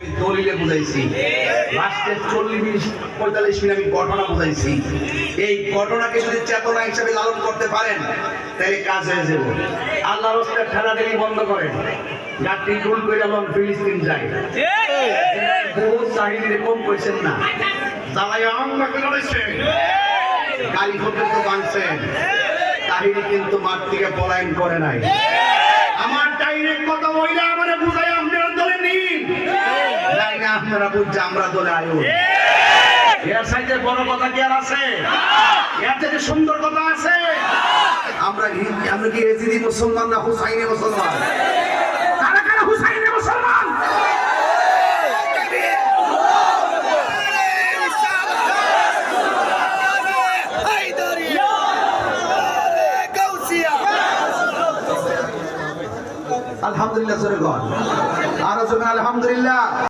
দলিলে বুঝাইছি, লাস্টে 40-45 মিনিট আমি ঘটনা বুঝাইছি। এই ঘটনাকে যদি চেতনা হিসেবে লালন করতে পারেন তাহলে কাজ হয়ে যাবে। আল্লাহর রাস্তায় ঠেলাঠেলি বন্ধ করেন, গাড়ি টুল করে যখন ফিলিস্তিন যায় বহুত চাহিদা কম করছেন না, জ্বালাই আমাকে লড়েছেন, গাড়ি পর্যন্ত বাঁধছেন, কাহিনী কিন্তু মাঠ থেকে পলায়ন করে নাই। আমার ডাইরেক্ট কথা বইলে আমার বুঝাই আপনারা দলে নিন, তাই না? আপনারা বুঝছে আমরা দলে আয়ু। এর সাইজে বড় কথা কি আর আছে? এর থেকে সুন্দর কথা আছে? আমরা কি এজিদি মুসলমান না হুসাইনি মুসলমান? কারা কারা হুসাইনি মুসলমান? আলহামদুলিল্লাহ, আরো আলহামদুলিল্লাহ।